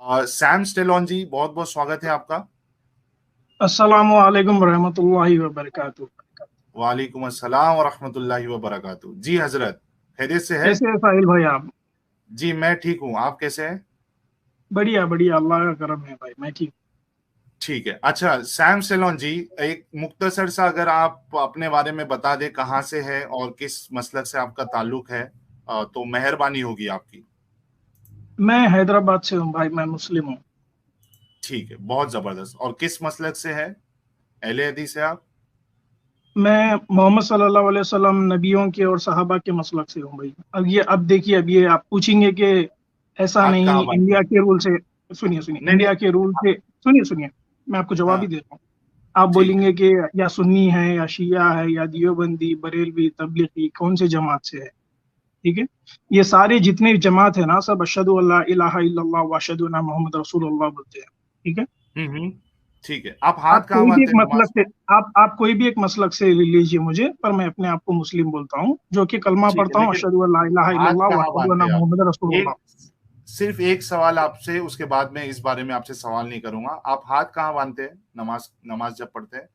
Sam Stallone जी, बहुत बहुत स्वागत है आपका। अस्सलामु अलैकुम रहमतुल्लाहि व बरकातुहू। वालेकुम अस्सलाम व रहमतुल्लाहि व बरकातुहू। जी हजरत, खैरियत से है? कैसे है साहिल भाई आप? जी मैं ठीक हूँ, आप कैसे हैं? बढ़िया बढ़िया, अल्लाह का करम है भाई, मैं ठीक। ठीक है। अच्छा सैम स्टेलॉन जी, एक मुख्तसर सा अगर आप अपने बारे में बता दें, कहाँ से है और किस मसलक से आपका ताल्लुक है, तो मेहरबानी होगी आपकी। मैं हैदराबाद से हूँ भाई, मैं मुस्लिम हूँ। ठीक है, बहुत जबरदस्त। और किस मसलक से है, अहले हदीस है आप? मैं मोहम्मद सल्लल्लाहु अलैहि वसल्लम नबियों के और सहाबा के मसलक से हूँ भाई। अब देखिए, अब ये आप पूछेंगे कि ऐसा हाथ नहीं कहाँ बांधते इंडिया हैं? के रूल से। सुनिए सुनिए, नहीं नहीं। इंडिया के रूल से। सुनिए सुनिए, मैं आपको जवाब हाँ, ही दे रहा हूँ। आप ठीक है। बोलेंगे कि या सुन्नी है या शिया है या दियोबंदी बरेलवी तबलीगी, कौन से जमात से है? ठीक है। ये सारे जितने जमात है ना, सब अशहदु अल्ला इलाहा इल्लल्लाह व अशहदु अन्ना मोहम्मद रसूलुल्लाह बोलते हैं। ठीक है। हम्म। ठीक है, आप हाथ आप कहाँ कोई भी एक बांधते हैं मसलक नमाज से में? आप कोई भी एक मसलक से ले लीजिए मुझे, पर मैं अपने आप को मुस्लिम बोलता हूँ, जो कि कलमा ठीक है, पढ़ता हूँ, लेकिन अशहदु अल्ला इलाहा हाथ इल्लल्लाह व कहाँ अशहदु बांधते अन्ना हैं आप? मोहम्मद रसूलुल्लाह। एक, सिर्फ एक सवाल आपसे, उसके बाद में इस बारे में आपसे सवाल नहीं करूंगा। आप हाथ कहाँ बांधते हैं नमाज नमाज जब पढ़ते हैं?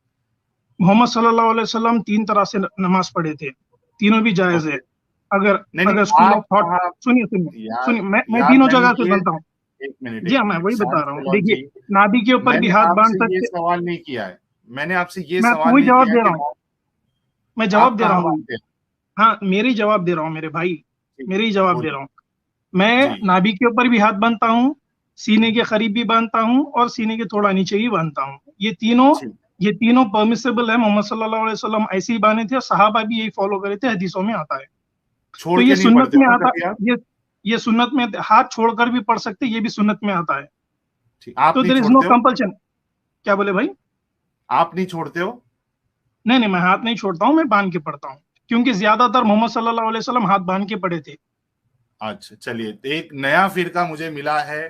मोहम्मद सल्लल्लाहु अलैहि वसल्लम तीन तरह से नमाज पढ़े थे, तीनों भी जायज है। ओके। अगर नहीं नहीं, अगर स्कूल ऑफ आप थॉट। कहाँ? सुनिए सुनिए यार, सुनिए, मैं यार तीनों मैंने जगह से ये, बनता हूँ। एक मिनट जी एक हाँ, मैं मिनट, वही सैम बता रहा हूँ। सलोन देखिए, जी, नाभि के ऊपर भी मैंने हाथ बांध आपसे ये सकते। सवाल नहीं किया है। मैंने आपसे ये मैं आपको सवाल वही नहीं जवाब किया दे कि रहा हूँ। मैं आप जवाब दे रहा कहाँ हूँ वही। बांधते हैं। हाँ, मेरे ही जवाब दे रहा हूँ मेरे भाई। ठीक, मेरे ही जवाब दे बोलिए। रहा हूँ। मैं जी। नाभि के ऊपर भी हाथ बांधता हूँ, सीने के करीब भी बांधता हूँ, और सीने के थोड़ा नीचे भी बांधता हूँ। ठीक। ये तीनों परमिसेबल है। मोहम्मद सल्लल्लाहु अलैहि वसल्लम ऐसे ही बांधे थे और सहाबा भी यही फॉलो करे थे, हदीसों में आता है। छोड़ तो ये के नहीं सुन्नत पढ़ते में हो ना आता। कभी आप? ये ये सुन्नत में, हाथ छोड़कर भी पढ़ सकते, ये भी सुन्नत में आता है। ठीक, आप तो नहीं देयर इज नो छोड़ते हो? कंपल्शन। क्या बोले भाई? आप नहीं छोड़ते हो? नहीं नहीं, मैं हाथ नहीं छोड़ता हूँ, मैं बांध के पढ़ता हूँ। क्योंकि ज्यादातर मोहम्मद सल्लल्लाहु अलैहि वसल्लम हाथ बांध के पढ़े थे। अच्छा चलिए, एक नया फिरका मुझे मिला है।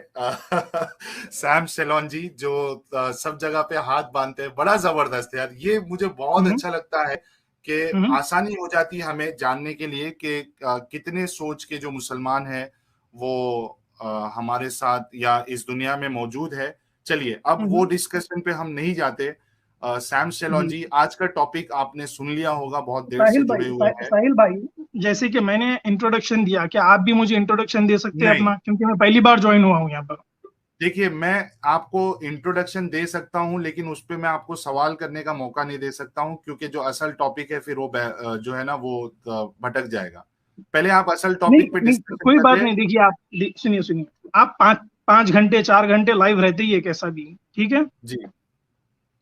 सैम सेलोन जी, जो सब जगह पे हाथ बांधते हैं, बड़ा जबरदस्त है यार। ये मुझे बहुत हम्म अच्छा लगता है कि हम्म आसानी हो जाती है हमें जानने के लिए कि कितने सोच के जो मुसलमान हैं वो हमारे साथ या इस दुनिया में मौजूद है। चलिए, अब वो हम्म, डिस्कशन पे हम नहीं जाते। सैम सेलोन जी। जी, आज का टॉपिक आपने सुन लिया होगा, बहुत देर से साहिल भाई, जुड़े हुए हैं। साहिल भाई, जैसे कि मैंने इंट्रोडक्शन दिया, क्या आप भी मुझे इंट्रोडक्शन दे सकते हैं नहीं, अपना? क्योंकि मैं पहली बार ज्वाइन हुआ हूँ यहाँ पर। देखिए, मैं आपको इंट्रोडक्शन दे सकता हूं, लेकिन उस पे मैं आपको सवाल करने का मौका नहीं दे सकता हूं, क्योंकि जो असल टॉपिक है फिर वो जो है ना वो भटक जाएगा। पहले आप असल नहीं टॉपिक पे नहीं, डिस्कशन कोई कर बात ले। नहीं। देखिए, आप सुनिए सुनिए। आप पाँच पाँच घंटे 4 घंटे लाइव रहते ही है, कैसा भी। ठीक है। जी।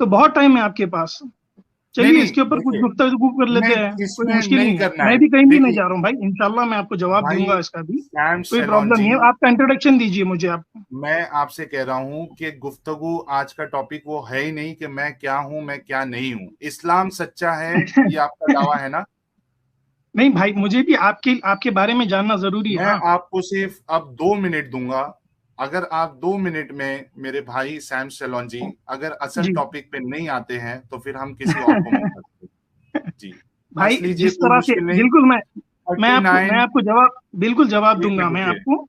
तो बहुत टाइम है आपके पास। नहीं चलिए, नहीं, इसके ऊपर कुछ देखिए, गुफ्तगू कर लेते हैं, नहीं कोई इसमें मुश्किल नहीं नहीं है। करना है। मैं भी कहीं भी नहीं देखिए जा रहा हूँ भाई, इंशाल्लाह मैं आपको जवाब भाई, दूंगा इसका भी। सैम कोई सेलोन प्रॉब्लम जी, नहीं है, आपका इंट्रोडक्शन दीजिए मुझे आप। मैं आपसे कह रहा हूं कि गुफ्तगू आज का टॉपिक वो है ही नहीं कि मैं क्या हूं मैं क्या नहीं हूं। इस्लाम सच्चा है, ये आपका दावा है ना? नहीं भाई, मुझे भी आपके आपके बारे में जानना जरूरी है मैं ना। आपको सिर्फ अब 2 मिनट दूंगा। अगर आप 2 मिनट में मेरे भाई सैम सेलोन जी अगर असल जी। टॉपिक पे नहीं आते हैं तो फिर हम किसी और को मौका देंगे। जी, भाई, हंस लीजिए, जिस कोई तरह से, मुश्किल नहीं। बिल्कुल थर्टी मैं नाइन आपको जवाब, बिल्कुल जवाब एक दूंगा मिनट मैं रुकिए। आपको।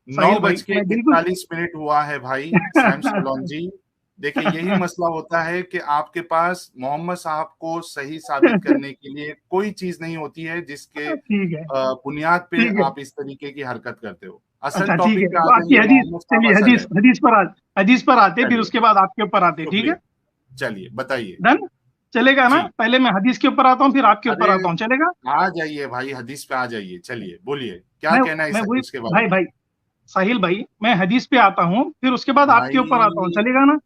नौ साहिल बज भाई, के मैं बिल्कुल। इकतालीस मिनट हुआ है भाई सैम सेलोन जी। देखिए, यही मसला होता है कि आपके पास मोहम्मद साहब को सही साबित करने के लिए कोई चीज नहीं होती है जिसके ठीक है, बुनियाद पे ठीक है। आप इस तरीके की हरकत करते हो। असल अच्छा ठीक है, टॉपिक पे आ तो आपकी जाइए, हदीस। मोहम्मद साहब चलिए, असल है। हदीस पर आते, फिर चलिए, उसके बाद आपके ऊपर आते, ठीक शुक्रिया। है। चलिए बताइए। डन। चलेगा ना? जी। पहले मैं हदीस के ऊपर आता हूँ, फिर आपके अरे, ऊपर आता हूँ, चलेगा? आ जाइए भाई, हदीस पे आ जाइए। चलिए बोलिए, क्या मैं कहना है इस मैं वही। हदीस के बारे भाई में? भाई, साहिल भाई, मैं हदीस पे आता हूँ, फिर उसके बाद आपके ऊपर आता हूँ, भाई, चलेगा ना?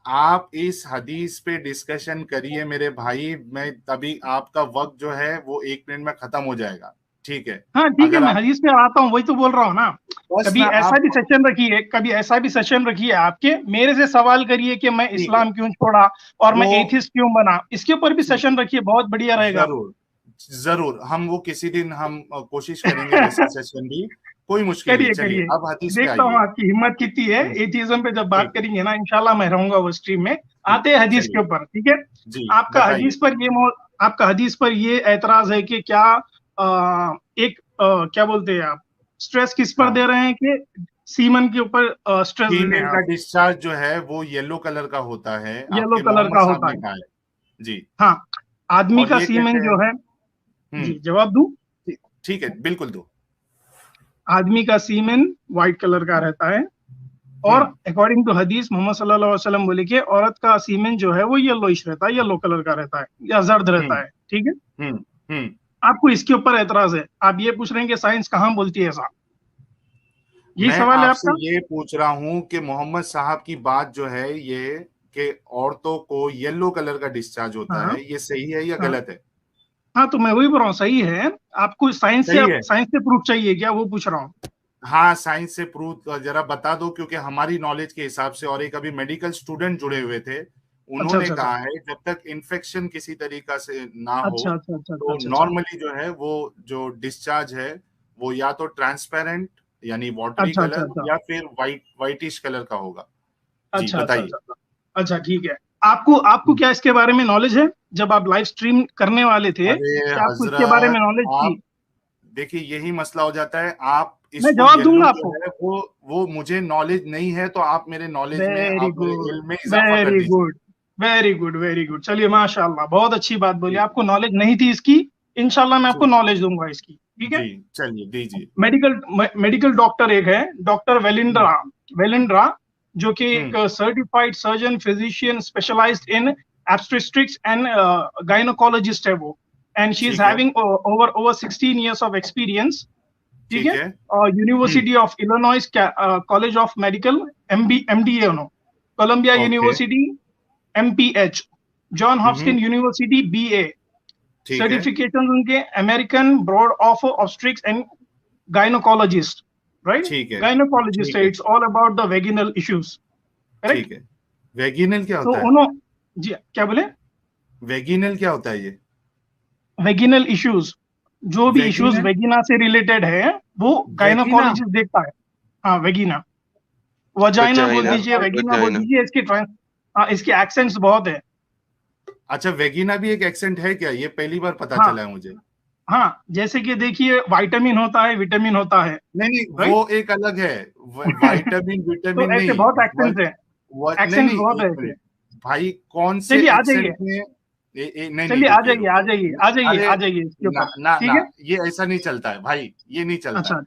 आप इस हदीस पे डिस्कशन करिए मेरे भाई। मैं तभी आपका वक्त जो है वो 1 मिनट में खत्म हो जाएगा। ठीक है? हाँ ठीक है, अगर मैं आप, हदीस पे आता हूँ, वही तो बोल रहा हूँ ना। बस कभी मैं ऐसा भी आप, सेशन रखिए, कभी ऐसा भी सेशन रखिए आपके, मेरे से सवाल करिए कि मैं ठीक है, इस्लाम क्यों छोड़ा और मैं वो, एथिस्ट क्यों बना, इसके ऊपर भी ठीक है, सेशन रखिए, बहुत बढ़िया रहेगा। जरूर जरूर, हम वो किसी दिन हम कोशिश करेंगे वैसा सेशन भी। कोई मुश्किल नहीं। करिए चलिए, करिए। अब हदीस पे देखता हूँ आइए। आपकी हिम्मत कितनी है। एथिज्म पे जब बात ठीक है। करेंगे ना, इंशाल्लाह मैं रहूंगा वो स्ट्रीम में। ठीक आते है, हैं हदीस के चलिए। ऊपर, ठीक है। जी, आपका बताइए। हदीस पर ये आपका हदीस पर ये एतराज है कि क्या, क्या बोलते हैं आप, स्ट्रेस किस पर हाँ, दे रहे हैं कि सीमन के ऊपर स्ट्रेस दे रहे फीमेल हैं का आप। डिस्चार्ज जो है वो येलो कलर का होता है, येलो आपके कलर मोहम्मद का साहब होता ने है। कहा है। जी। हाँ, आदमी और का ये कहते सीमेन हैं। जो है, हम्म। जी जवाब दूं? ठीक है, बिल्कुल दो। आदमी का सीमेन व्हाइट कलर का रहता है, और हम्म। अकॉर्डिंग टू हदीस मोहम्मद सल्लल्लाहु अलैहि वसल्लम बोले कि औरत का सीमेन जो है वो येलोइश रहता है, येलो कलर का रहता है या जर्द रहता हम्म। है। ठीक है, हम्म। हम्म। आपको इसके ऊपर एतराज है, आप ये पूछ रहे हैं कि साइंस कहाँ बोलती है ऐसा, यही मैं सवाल है आपसे आपका? ये पूछ रहा हूं कि मोहम्मद साहब की बात जो है ये, कि औरतों को येलो कलर का डिस्चार्ज होता हाँ है, ये सही है या हाँ गलत है? हाँ, तो मैं वही बोल रहा हूँ, सही है। आपको सही है। साइंस से प्रूफ चाहिए क्या, वो पूछ रहा हूँ। हाँ, साइंस से प्रूव जरा बता दो, क्योंकि हमारी नॉलेज के हिसाब से, और एक अभी मेडिकल स्टूडेंट जुड़े हुए थे, अच्छा उन्होंने अच्छा अच्छा कहा है जब तक इन्फेक्शन किसी तरीका से ना हो, अच्छा अच्छा अच्छा अच्छा तो अच्छा अच्छा नॉर्मली जो है वो जो डिस्चार्ज है वो या तो ट्रांसपेरेंट यानी वाटरी अच्छा अच्छा कलर, अच्छा या फिर वाइटिश कलर का होगा। जी अच्छा अच्छा बताइए। अच्छा अच्छा अच्छा, ठीक है। आपको आपको क्या इसके बारे में नॉलेज है? जब आप लाइव स्ट्रीम करने वाले थे, अरे क्या आपको इसके बारे में हजरत, नॉलेज थी? आप देखिए यही मसला हो जाता है, आप मैं इसको जवाब येलो दूंगा जो आपको। है वो मुझे नॉलेज नहीं है, तो आप मेरे नॉलेज में, वेरी आप मेरे गुड, इल्म में इजाफा कर वेरी दीजिए। Good, very good, very good. चलिए, माशाल्लाह, बहुत अच्छी बात बोली। जी। आपको नॉलेज नहीं थी इसकी, इंशाल्लाह मैं आपको जी। नॉलेज दूंगा इसकी। ठीक है। जी चलिए दीजिए। मेडिकल मेडिकल डॉक्टर एक है, डॉक्टर हम्म। वेलिंड्रा। वेलिंड्रा, जो कि एक hmm. Certified surgeon physician specialized in obstetrics and gynaecologist है वो, एंड शी इज ठीक है। Having over over 16 years of experience. ठीक ठीक है। है। University of Illinois college of medical, MDA, Columbia okay. University, MPH, John hmm. Hopkin university, BA. ठीक है। सर्टिफिकेशन उनके American board of obstetrics and gynaecologist, right? ठीक है। गायनोकोलॉजिस्ट ठीक है, है। It's all about the vaginal issues, correct? ठीक है। वेगिनल क्या तो होता है? उन्होंने, जी क्या बोले? वेगिनल क्या होता है ये? वेगिनल इश्यूज, जो भी इश्यूज वेगिनल। वेगिना से रिलेटेड है, वो वेगिना। गायनोकोलॉजिस्ट देखता है। हाँ, वेगिना। वजाइना बोल वजाइना, दीजिए, वेगिना बोल वजाइना। दीजिए, इसकी हाँ, इसके एक्सेंट्स बहुत है। अच्छा, वेगिना भी एक एक्सेंट है क्या? ये पहली बार पता हाँ चला है मुझे। हाँ, जैसे कि देखिए, विटामिन होता है, विटामिन होता है, नहीं नहीं, राइट? वो एक अलग है। वाइटामिन तो विटामिन ऐसे नहीं। बहुत वज, एक्सेंट्स है, नहीं एक्सेंट्स नहीं, बहुत एक है ऐसे। मिनट। भाई कौन से चलिए आ जाइए, एक्सेंट में? नहीं नहीं, चलिए आ रुकिए जाइए, आ रुकिए। जाइए, आ जाइए, अरे आ जाइए इसके ऊपर। ना ना ठीक ना, है। ये ऐसा नहीं चलता है भाई, ये नहीं चलता अच्छा है।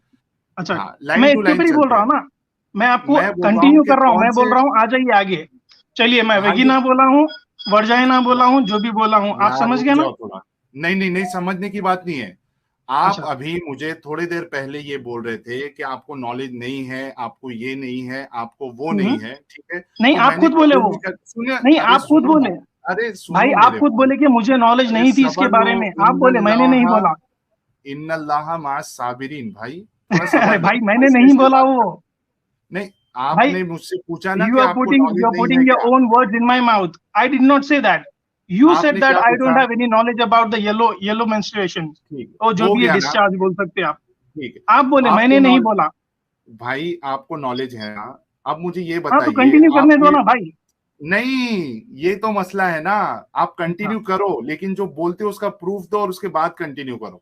अच्छा, हाँ, लाइन मैं टू इसके लाइन ऊपर ही बोल चलते रहा हैं। हूँ ना, मैं आपको मैं बोल रहा हूँ कंटिन्यू कि कर रहा हूँ, कौन मैं बोल से। रहा हूँ, आ जाइए आगे। चलिए, मैं हाँ ये, वेगिना बोला हूँ, वर्जाइना बोला हूँ, जो भी बोला हूँ, आप यार समझ रुक गए ना? जाओ थोड़ा। नहीं नहीं नहीं, समझने की बात नहीं है। आप अच्छा अभी मुझे थोड़ी देर पहले ये बोल रहे थे कि आपको नॉलेज नहीं है, आपको ये नहीं है, आपको वो नहीं हम्म, है, ठीक है? नहीं, तो आप मैंने खुद बोले कबूल वो, नहीं कर, सुनिए। नहीं, अरे आप खुद सुनो बोले। ना। अरे भाई, सुनो आप मेरे खुद बात। बोले कि मुझे नॉलेज अरे नहीं थी इसके सबर लो। बारे में, आप बोले, मैंने नहीं बोला। इन्नल्लाह मा साबिरीन भाई। थोड़ा अरे सबर लो, भाई, मैंने आहिस्ते नहीं आहिस्ते बोला बात वो। करो। नहीं, भाई, आपने मुझसे पूछा ना you कि are आपको putting you नॉलेज are नहीं है putting your क्या? own words in my mouth. I did not say that. You said आपने that क्या I don't पूछा? have any knowledge about the yellow menstruation, ठीक है, और जो हो भी ये गया ना? डिस्चार्ज बोल सकते हैं आप। ठीक है। आप बोले, आपको मैंने नहीं नॉलेज, बोला। भाई आपको नॉलेज है ना? अब मुझे ये हाँ, तो बताइए, कंटिन्यू करने दो आपने। ना भाई। नहीं, ये तो मसला है ना। आप अच्छा कंटिन्यू करो, लेकिन जो बोलते हो उसका प्रूफ दो और उसके बाद कंटिन्यू करो।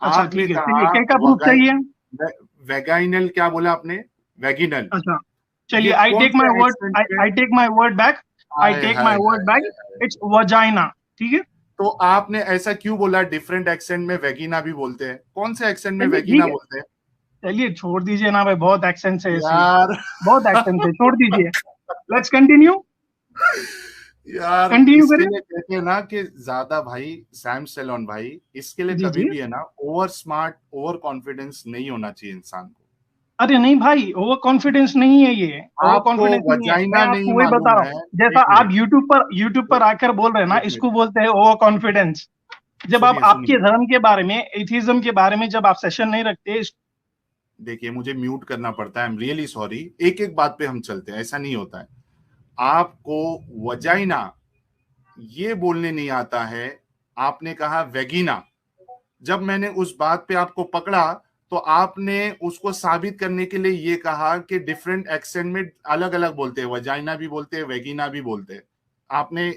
अच्छा, आपने ठीक है, चलिए, कहा क्या क्या प्रूफ वगाई, चाहिए? वेगाइनल क्या बोला आपने? वेगिनल। अच्छा, चलिए, ये आई कौन टेक माई से वर्ड, एक्सेंट में? I take my word back, I hi take hi my word hi back, hi hi. It's vagina. ठीक है। तो आपने ऐसा क्यों बोला डिफरेंट एक्सेंट में वेगिना भी बोलते हैं? कौन से एक्सेंट में चलिए, वेगिना ठीक है, बोलते हैं? चलिए, छोड़ दीजिए ना भाई, बहुत एक्सेंट है ऐसे, यार बहुत एक्सेंट है, छोड़ दीजिए। लेट्स कंटिन्यू, यार कंटिन्यू इसके करें। लिए कहते हैं ना कि ज्यादा भाई, सैम सेलोन भाई, इसके लिए जी कभी जी। भी है ना, ओवर स्मार्ट ओवर कॉन्फिडेंस नहीं होना चाहिए इंसान को। अरे नहीं भाई, ओवर कॉन्फिडेंस नहीं है ये, ओवर आपको कॉन्फिडेंस नहीं है, मैं वजाइना नहीं आपको वही बता मालूम रहा है। हूँ। जैसा एक आप मिनट। यूट्यूब पर आकर बोल रहे हैं ना, एक मिनट। इसको बोलते हैं ओवर कॉन्फिडेंस। जब आप सुनिए आपके सुनिए। धर्म के बारे में, एथिज्म के बारे में जब आप सेशन नहीं रखते। देखिए मुझे म्यूट करना पड़ता है, आई एम रियली सॉरी। एक एक बात पे हम चलते हैं, ऐसा नहीं होता है। आपको वजाइना ये बोलने नहीं आता है, आपने कहा वेगिना। जब मैंने उस बात पे आपको पकड़ा, तो आपने उसको साबित करने के लिए ये कहा कि डिफरेंट एक्सेंट में अलग अलग बोलते हैं, वजाइना भी बोलते हैं, वेगिना भी बोलते हैं। आपने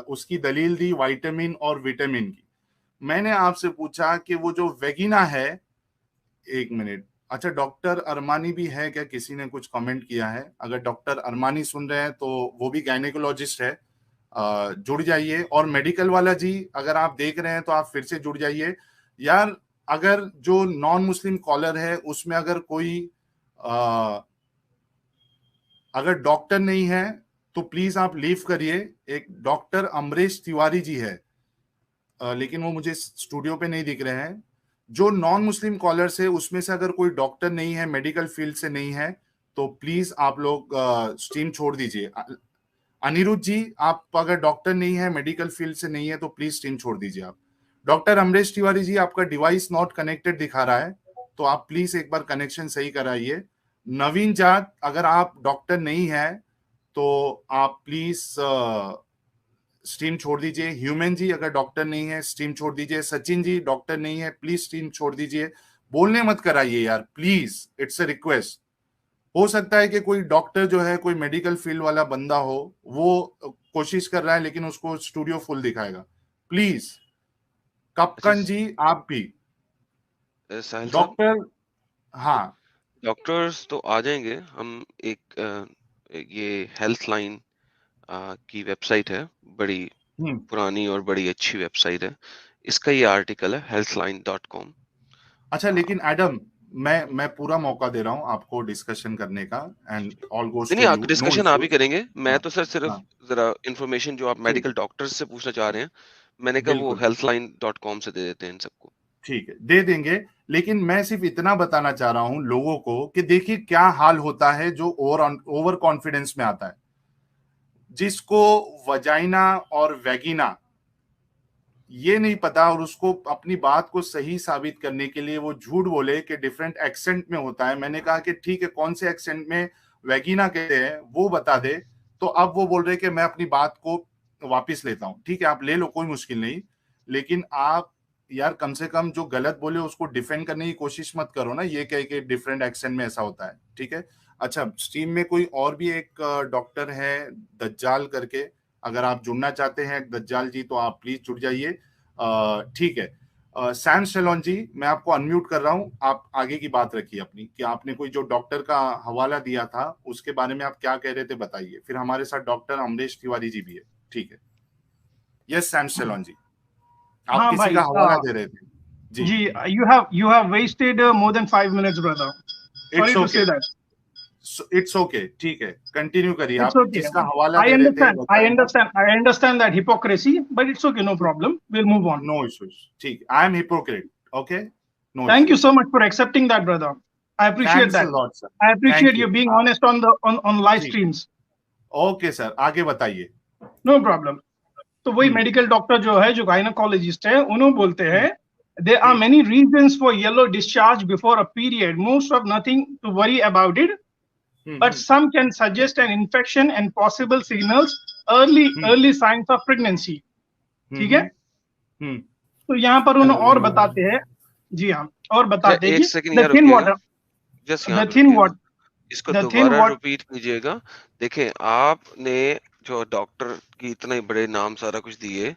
उसकी दलील दी विटामिन और विटामिन की। मैंने आपसे पूछा कि वो जो वेगिना है, एक मिनट, अच्छा, डॉक्टर अरमानी भी है क्या? किसी ने कुछ कमेंट किया है। अगर डॉक्टर अरमानी सुन रहे हैं तो वो भी गायनेकोलॉजिस्ट है, जुड़ जाइए। और मेडिकल वाला जी, अगर आप देख रहे हैं तो आप फिर से जुड़ जाइए यार। अगर जो नॉन मुस्लिम कॉलर है उसमें अगर कोई अगर डॉक्टर नहीं है तो प्लीज आप लीव करिए। एक डॉक्टर अमरीश तिवारी जी है, लेकिन वो मुझे स्टूडियो पे नहीं दिख रहे हैं। जो नॉन मुस्लिम कॉलर्स है उसमें से अगर कोई डॉक्टर नहीं है, मेडिकल फील्ड से नहीं है, तो प्लीज आप लोग स्ट्रीम छोड़ दीजिए। अनिरुद्ध जी, आप अगर डॉक्टर नहीं है, मेडिकल फील्ड से नहीं है, तो प्लीज स्ट्रीम छोड़ दीजिए आप। डॉक्टर अमरीश तिवारी जी, आपका डिवाइस नॉट कनेक्टेड दिखा रहा है, तो आप प्लीज एक बार कनेक्शन सही कराइए। नवीन जाट, अगर आप डॉक्टर नहीं है तो आप प्लीज स्ट्रीम छोड़ दीजिए। ह्यूमन जी, अगर डॉक्टर नहीं है स्ट्रीम छोड़ दीजिए। सचिन जी, डॉक्टर नहीं है, प्लीज स्ट्रीम छोड़ दीजिए। बोलने मत कराइए यार, प्लीज, इट्स अ रिक्वेस्ट। हो सकता है कि कोई डॉक्टर जो है, कोई मेडिकल फील्ड वाला बंदा हो, वो कोशिश कर रहा है लेकिन उसको स्टूडियो फुल दिखाएगा। प्लीज। अच्छा कप्कन जी, आप भी साहिल साहब, डॉक्टर। हाँ, डॉक्टर्स तो आ जाएंगे हम। ये हेल्थ लाइन की वेबसाइट है, बड़ी पुरानी और बड़ी अच्छी वेबसाइट है। इसका ये आर्टिकल है healthline.com। अच्छा, लेकिन एडम, मैं पूरा मौका दे रहा हूं आपको डिस्कशन करने का, एंड ऑल गोज नहीं टू नहीं, यू, नो डिस्कशन आप ही इश्यूज। करेंगे। मैं हाँ, तो सर सिर्फ हाँ, जरा इंफॉर्मेशन जो आप ठीक, मेडिकल डॉक्टर्स से पूछना चाह रहे हैं, मैंने कहा वो बिल्कुल healthline.com से दे देते हैं इन सबको। ठीक है, दे देंगे। लेकिन मैं सिर्फ इतना बताना चाह रहा हूं लोगों को कि देखिए क्या हाल होता है जो ओवर कॉन्फिडेंस में आता है। जिसको वजाइना और वेगिना ये नहीं पता, और उसको अपनी बात को सही साबित करने के लिए वो झूठ बोले कि डिफरेंट एक्सेंट में होता है। मैंने कहा कि ठीक है, कौन से एक्सेंट में वेगिना कहते हैं वो बता दे। तो अब वो बोल रहे कि मैं अपनी बात को वापस लेता हूं। ठीक है, आप ले लो, कोई मुश्किल नहीं। लेकिन आप यार कम से कम जो गलत बोले उसको डिफेंड करने की कोशिश मत करो ना, ये कह के डिफरेंट एक्सेंट में ऐसा होता है। ठीक है। अच्छा, स्ट्रीम में कोई और भी एक डॉक्टर है, दज्जाल करके। अगर आप जुड़ना चाहते हैं दज्जाल जी, तो आप प्लीज जुड़ जाइए। ठीक है। सैम शेलोन जी, मैं आपको अनम्यूट कर रहा हूं। आप आगे की बात रखिए अपनी, कि आपने कोई जो डॉक्टर का हवाला दिया था उसके बारे में आप क्या कह रहे थे, बताइए। फिर हमारे साथ डॉक्टर अमरीश तिवारी जी भी है। ठीक है। यस सैम शेलोन जी, आप हाँ किसी भाई, का हवाला दे रहे थे जी। जी, you have wasted more than 5 minutes, brother. It's Sorry to okay, say that. It's okay, ठीक है, कंटिन्यू करिए। It's आप okay. जिसका हवाला I दे रहे थे understand. I बताइए। understand. I understand that hypocrisy, but it's okay. No problem. We'll move on. No issues, ठीक, I am hypocrite, okay, no Thank you issues. so much for accepting that, brother. I appreciate thanks a that. Lot sir, I appreciate thank you you. being honest on the on live ठीक, streams. Okay sir, आगे बताइए। No problem. तो वही हम्म, medical doctor जो है, जो gynaecologist है, उन्होंने बोलते हम्म, हैं there are hmm, many reasons for yellow discharge before a period. Most of nothing to worry about it, but hmm, some can suggest an infection and possible signals hmm, early signs of pregnancy. हम्म, ठीक है। हम्म, तो यहाँ पर उन्होंने और बताते हैं, जी हाँ, और अच्छा बताते हैं एक कि सेकंड द यहाँ थिन रुकिएगा, वाटर, जस्ट यहाँ द पे थिन रुकिएगा, वाटर, इसको द थिन दोबारा वाटर। रिपीट कीजिएगा। देखें, आपने जो डॉक्टर की इतने बड़े नाम सारा कुछ दिए,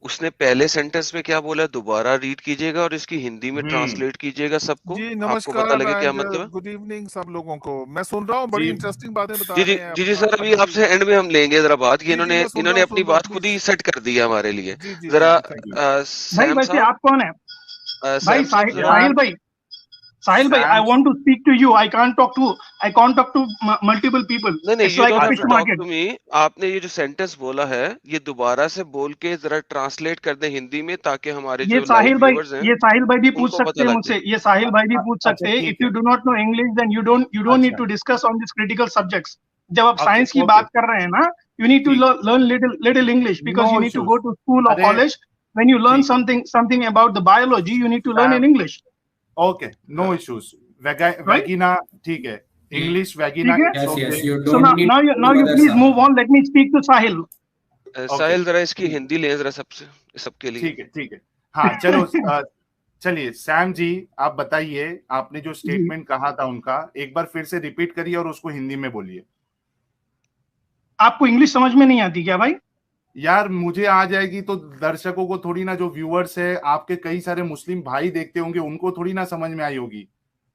उसने पहले सेंटेंस में क्या बोला, दोबारा रीड कीजिएगा और इसकी हिंदी में हम्म, ट्रांसलेट कीजिएगा सबको, जी आपको पता नमस्कार लगे क्या एंड मतलब है। गुड इवनिंग सब लोगों को। मैं सुन रहा हूँ, बड़ी जी इंटरेस्टिंग बातें बता जी जी रहे हैं जी जी अपना सर, अभी अभी। आपसे एंड में हम लेंगे जरा बात, कि जी जी इन्होंने मैं इन्होंने अपनी सुन रहा हूँ बात खुद ही प्लीज। सेट कर दी है हमारे लिए। जी जी जी जरा जी थैंक यू। भाई सैम वैसे साहब, आप कौन है? भाई सैम साहब जरा, यार, साहिल भाई, I Sam, want to speak to you. I can't talk to multiple people. नहीं नहीं, It's you like don't a have fish to अच्छा, टॉक market. To me. आपने ये जो सेंटेंस बोला है, ये दोबारा से बोल के जरा ट्रांसलेट कर दें हिंदी में, ताकि हमारे ये जो लाइव साहिल भाई, व्यूअर्स हैं ये साहिल भाई भी पूछ उनको सकते पता हैं लग मुझसे, जाए। ये साहिल भाई भी पूछ अच्छा सकते हैं। ठीक इफ है। You do not know English then you don't need अच्छा, to discuss on this critical subjects. जब आप ओके, साइंस की ओके, बात कर रहे हैं ना, you need to ठीक, learn little English, no because you need to issues. go to school or अरे college. When you learn ठीक है, something about the biology, you need to learn in Sam, English, okay, no issues. right? Vagina, ठीक है, English vagina, ठीक है। It's Yes, okay. yes, you So don't need now to you other please side. move on. Let me speak to Sahil. Okay, Sahil जरा इसकी ठीक, हिंदी लें जरा सबसे, सबके लिए। ठीक है, ठीक है। हाँ, चलो, चलिए सैम जी, आप बताइए, आपने जो जी, स्टेटमेंट कहा था उनका एक बार फिर से रिपीट करिए और उसको हिंदी में बोलिए। आपको इंग्लिश समझ में नहीं आती क्या भाई? यार मुझे आ जाएगी तो दर्शकों को थोड़ी ना, जो व्यूअर्स है आपके कई सारे मुस्लिम भाई देखते होंगे, उनको थोड़ी ना समझ में आई होगी।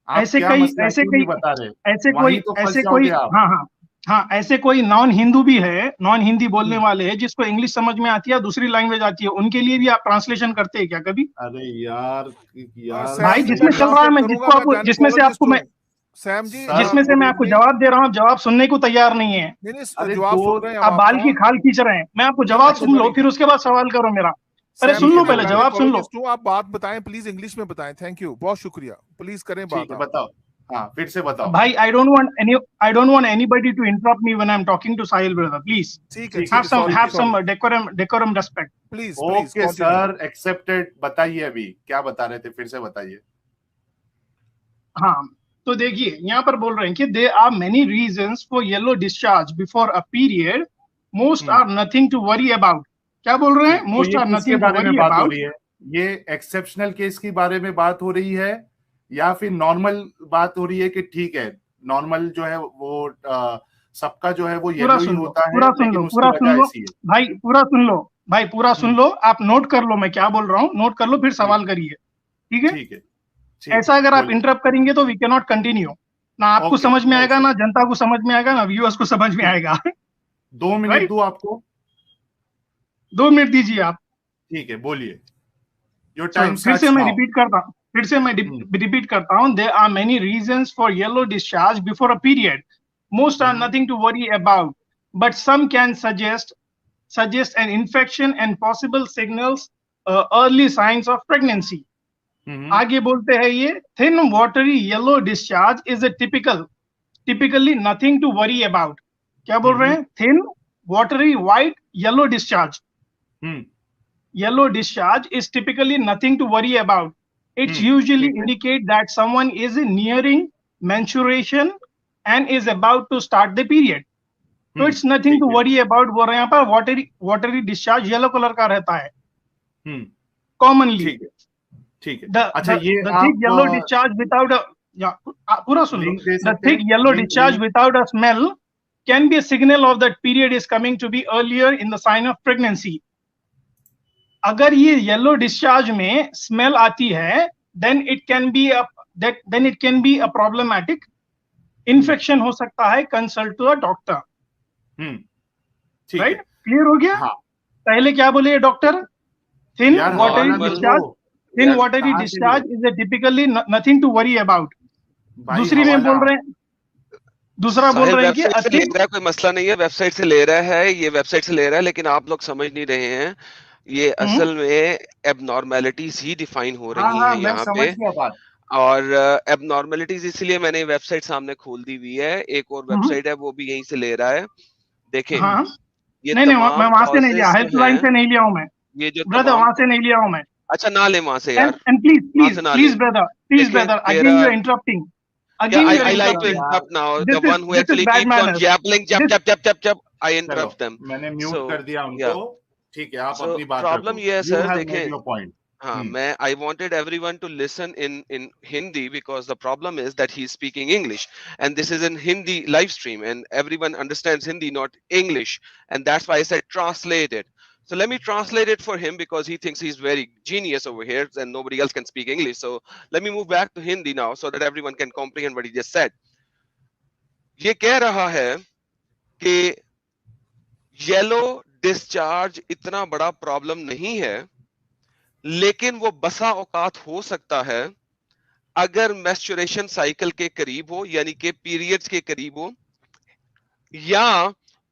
आप ऐसे क्या कई मसला ऐसे क्यों कई नहीं बता रहे? ऐसे वहीं कोई तो फंस ऐसे कोई जाओगे आप। हाँ हाँ हाँ, ऐसे कोई नॉन हिंदू भी है, नॉन हिंदी बोलने हम्म। वाले हैं जिसको इंग्लिश समझ में आती है, दूसरी लैंग्वेज आती है, उनके लिए भी आप ट्रांसलेशन करते हैं क्या कभी? अरे यार, यार भाई सैम जी, जिसमें मैं चल रहा है, ट्रांसलेट मैं करूंगा, जिसको मैं आपको गायनेकोलॉजिस्ट हूँ। सैम जी, सर, जिसमें से मैं आपको जवाब दे रहा हूँ, जवाब सुनने को तैयार नहीं है। नहीं नहीं, अरे जवाब सुन रहे हैं हम आप बाल आपका। की खाल खींच रहे हैं, मैं आपको नहीं, जवाब मैं सुन लो, सॉरी। फिर उसके बाद सवाल करो मेरा। अरे सैम सुन जी, लो, मैं पहले जवाब सुन लो। गायनेकोलॉजिस्ट हूँ, आप बात बताएं प्लीज, इंग्लिश में बताएं। थैंक यू, बहुत शुक्रिया। प्लीज करें ठीक बात है, आप। बताओ। हाँ, फिर से बताओ। भाई, I don't want anybody to interrupt me when I'm talking to Sahil brother. Please ठीक है, ठीक है, have some sorry have sorry. some decorum respect. Please please okay continue. Sir, accepted. बताइए अभी क्या बता रहे थे, फिर से बताइए। हाँ, तो देखिए यहाँ पर बोल रहे हैं कि there are many reasons for yellow discharge before a period. Most are nothing to worry about. क्या बोल रहे हैं? ठीक, तो Most ये are किसके nothing to बारे में worry बात हो about. रही है? ये एक्सेप्शनल केस की बारे में बात हो रही है या फिर नॉर्मल बात हो रही है कि ठीक है, नॉर्मल जो है वो सबका जो है वो पूरा येलो ही सुन लो, होता है, पूरा सुन लेकिन लो, उसकी पूरा सुन वजह लो ऐसी है। भाई, पूरा सुन लो भाई, पूरा सुन लो। आप नोट कर लो मैं क्या बोल रहा हूँ, नोट कर लो, फिर सवाल करिए, ठीक है? ठीक है, ठीक है, ऐसा अगर आप बोलिए। इंटरप्ट करेंगे तो वी कैन नॉट कंटिन्यू। ना आपको ओके, समझ में नो आएगा, इशू। ना जनता को समझ में आएगा, ना व्यूअर्स को समझ में ठीक, आएगा। 2 मिनट राइट, दूं आपको? 2 मिनट दीजिए आप। ठीक है, बोलिए। योर चलो टाइम फिर से स्टार्ट्स मैं नाउ। रिपीट करता हूँ, फिर से मैं रिपीट करता हूँ। There are many reasons for yellow discharge before a period. Most are nothing to worry about, but some can suggest an infection and possible signals, early signs of pregnancy. आगे बोलते हैं ये, thin watery yellow discharge is a typically nothing to worry about. क्या बोल रहे हैं? thin watery white yellow discharge. Yellow discharge is typically nothing to worry about. It's usually indicate that someone is nearing menstruation and is about to start the period. तो it's nothing to worry about बोल रहे हैं यहाँ पर। Watery discharge yellow colour का रहता है commonly. ठीक है। अच्छा, ये द आप थिक येलो डिस्चार्ज विदाउट पूरा सुन लो। लिंक दे द सकते थिक हैं? Yellow link discharge without a smell can be a signal of that period is coming to be earlier in the sign of pregnancy. अगर ये yellow discharge में smell आती है, then it can be a problematic infection हो सकता है, consult to a doctor. Right, clear हो गया? हाँ। पहले क्या बोले doctor? Thin watery normal- discharge, thin watery discharge is a typically nothing to worry about. दूसरी में बोल रहे हैं, दूसरा बोल रहे हैं कि वेबसाइट से ले रहा है, कोई मसला नहीं है, वेबसाइट से ले रहा है, ये वेबसाइट से ले रहा है, लेकिन आप लोग समझ नहीं रहे हैं, ये असल में एबनॉर्मेलिटीज ही डिफाइन हो रही हैं यहाँ पे। और एबनॉर्मेलिटीज इसलिए मैंने वेबसाइट सामने खोल दी हुई है, एक और वेबसाइट है वो भी यहीं से ले रहा है। देखें, हाँ, ये नहीं मैं वहां से नहीं लिया, हेल्पलाइन से नहीं लिया हूं मैं, ये जो ब्रदर, वहां से नहीं लिया हूं मैं। अच्छा, ना ले वहां से यार। And please brother, again you are interrupting, again you are I like to interrupting. interrupt now. The one who this is actually bad keeps on manners. jabbling, jab, I interrupt them. मैंने mute So, कर दिया उनको। yeah. ठीक है, आप So, अपनी बात problem ये है You सर, have देखें, made your point. हाँ, I wanted everyone to listen in Hindi because the problem is that he's speaking English and this is in Hindi live stream and everyone understands Hindi, not English, and that's why I said translate it. So let me translate it for him because he thinks he's very genius over here and nobody else can speak English. So let me move back to Hindi now so that everyone can comprehend what he just said. ये कह रहा है कि yellow discharge इतना बड़ा problem नहीं है, लेकिन वो बसा औकात हो सकता है अगर मेंस्ट्रुएशन साइकिल के करीब हो, यानी कि पीरियड्स के करीब हो, या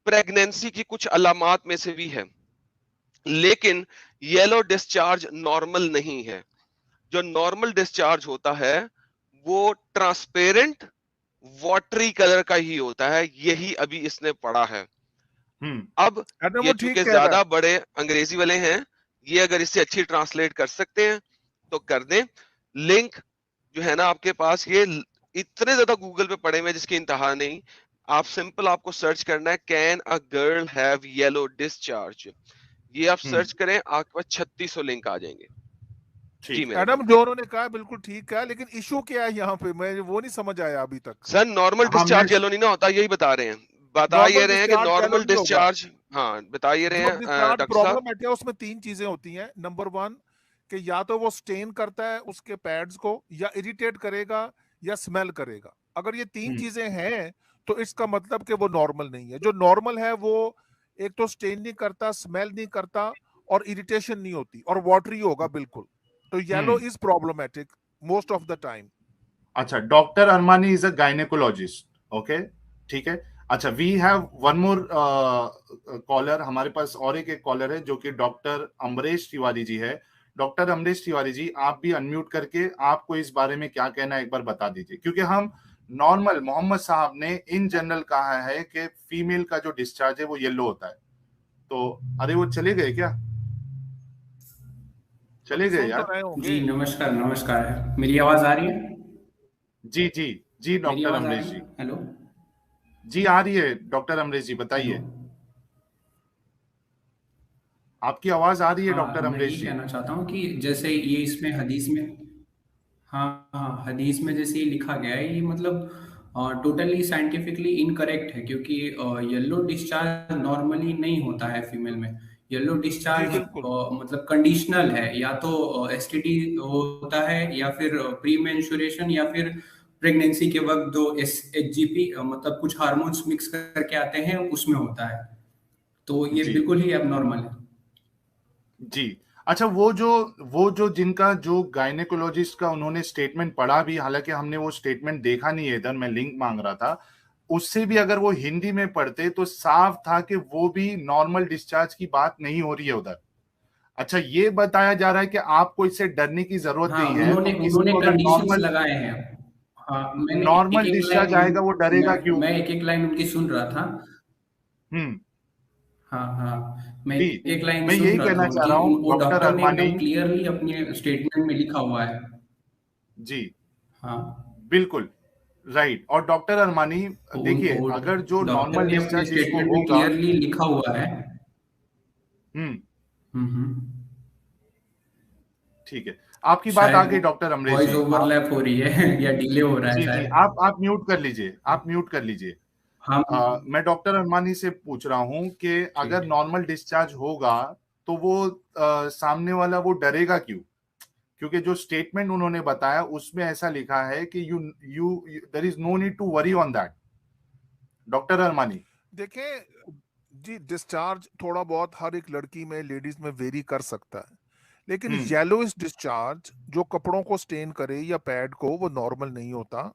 प्रेगनेंसी की कुछ अलामात में से भी है। लेकिन येलो डिस्चार्ज नॉर्मल नहीं है। जो नॉर्मल डिस्चार्ज होता है वो ट्रांसपेरेंट वाटरी कलर का ही होता है, यही अभी इसने पढ़ा है। अब ये चूंकि ज्यादा बड़े अंग्रेजी वाले हैं, ये अगर इससे अच्छी ट्रांसलेट कर सकते हैं तो कर दें। लिंक जो है ना आपके पास, ये इतने ज्यादा गूगल पे पड़े हुए जिसकी इंतहा नहीं। आप सिंपल आपको सर्च करना है, can a girl have yellow discharge, ये आप सर्च करें, आपके पास 3600 लिंक आ जाएंगे। जी मैडम, जो उन्होंने कहा बिल्कुल ठीक है, लेकिन इशू क्या है यहाँ पे, मैं वो नहीं समझ आया अभी तक। सर नॉर्मल डिस्चार्ज येलो नहीं ना होता, यही बता रहे हैं, बता ये रहे हैं कि नॉर्मल डिस्चार्ज, हाँ बता ये रहे हैं डॉक्टर साहब। प्रॉब्लम है उसमें 3 चीजें होती हैं। नंबर 1 कि या तो वो स्टेन करता है उसके पैड्स को, या इरिटेट करेगा, या स्मेल करेगा। अगर ये 3 चीजें हैं तो इसका मतलब कि वो नॉर्मल नहीं है। जो नॉर्मल है वो एक तो स्टेन नहीं करता, स्मेल नहीं करता और इरिटेशन नहीं होती और वाटरी होगा बिल्कुल। तो yellow is problematic most of the time. अच्छा, doctor Armani is a gynaecologist, okay, ठीक है। अच्छा, we have one more caller, हमारे पास और एक कॉलर है जो कि डॉक्टर अमरेश तिवारी जी है। डॉक्टर अमरेश तिवारी जी, आप भी अनम्यूट करके आपको इस बारे में क्या कहना है एक बार बता दीजिए, क्योंकि हम नॉर्मल मोहम्मद साहब ने इन जनरल कहा है कि फीमेल का जो डिस्चार्ज है वो येलो होता है। तो अरे वो चले गए क्या? चले गए यार। जी नमस्कार, नमस्कार, मेरी आवाज आ रही है? जी जी जी, डॉक्टर अमरेश जी। हेलो जी आ रही है डॉक्टर अमरेश जी, बताइए। आपकी आवाज आ रही है डॉक्टर अमरेश जी। मैं ये कहना चाहता हूँ कि जैसे ये इसमें हदीस में, हाँ हदीस में जैसे ये लिखा गया है, ये मतलब टोटली साइंटिफिकली इनकरेक्ट है, क्योंकि येलो डिस्चार्ज नॉर्मली नहीं होता है फीमेल में। येलो डिस्चार्ज मतलब कंडीशनल है, या तो एसटीडी होता है, या फिर प्री मेंस्ट्रुएशन, या फिर प्रेगनेंसी के वक्त जो एचजीपी मतलब कुछ हार्मोन्स मिक्स करके आते हैं उसमें होता है। तो ये बिल्कुल ही एबनॉर्मल है। जी, अच्छा, वो जो जिनका जो गायनेकोलॉजिस्ट का उन्होंने स्टेटमेंट पढ़ा भी, हालांकि हमने वो स्टेटमेंट देखा नहीं है, इधर मैं लिंक मांग रहा था, उससे भी अगर वो हिंदी में पढ़ते तो साफ था कि वो भी नॉर्मल डिस्चार्ज की बात नहीं हो रही है उधर। अच्छा, ये बताया जा रहा है कि आपको इससे डरने की जरूरत नहीं है, तो किसी को अगर कंडीशंस लगाए हैं। हाँ, मैंने नॉर्मल डिस्चार्ज आएगा वो डरेगा क्यों? मैं एक लाइन उनकी सुन रहा था। हाँ, मैं एक लाइन मैं सुन यही रहा कहना था चाह उनकी, रहा हूँ वो डॉक्टर डॉक्टर ने अरमानी। एकदम क्लियरली अपने स्टेटमेंट में लिखा हुआ है। जी हाँ बिल्कुल राइट। और डॉक्टर अरमानी देखिए, अगर जो नॉर्मल डिस्चार्ज जिसको होगा, क्लियरली लिखा हुआ है। ठीक है, आपकी बात आ गई doctor Amresh ji. Voice overlap हो रही है या डिले हो रहा है जी जी, शायद। आप म्यूट कर लीजिए, आप म्यूट कर लीजिए। मैं डॉक्टर अरमानी से पूछ रहा हूं कि अगर नॉर्मल डिस्चार्ज होगा तो वो सामने वाला वो डरेगा क्यों? क्योंकि जो स्टेटमेंट उन्होंने बताया उसमें ऐसा लिखा है कि you you there is no need to worry on that. Doctor Armani देखें जी, डिस्चार्ज थोड़ा बहुत हर एक लड़की में, लेडीज में वेरी कर सकता है, लेकिन येलोइश डिस्चार्ज जो कपड़ों को स्टेन करे या पैड को, वो नॉर्मल नहीं होता।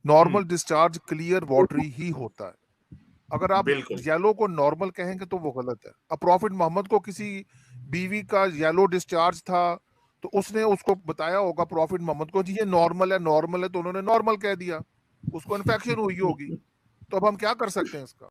नॉर्मल डिस्चार्ज क्लियर वाटरी ही होता है। अगर आप येलो को नॉर्मल कहेंगे तो वो गलत है। अब प्रॉफिट मोहम्मद को किसी बीवी का येलो डिस्चार्ज था तो उसने उसको बताया होगा प्रॉफिट मोहम्मद को, जी ये नॉर्मल है, नॉर्मल है, तो उन्होंने नॉर्मल कह दिया, उसको इन्फेक्शन हुई होगी। तो अब हम क्या कर सकते हैं इसका?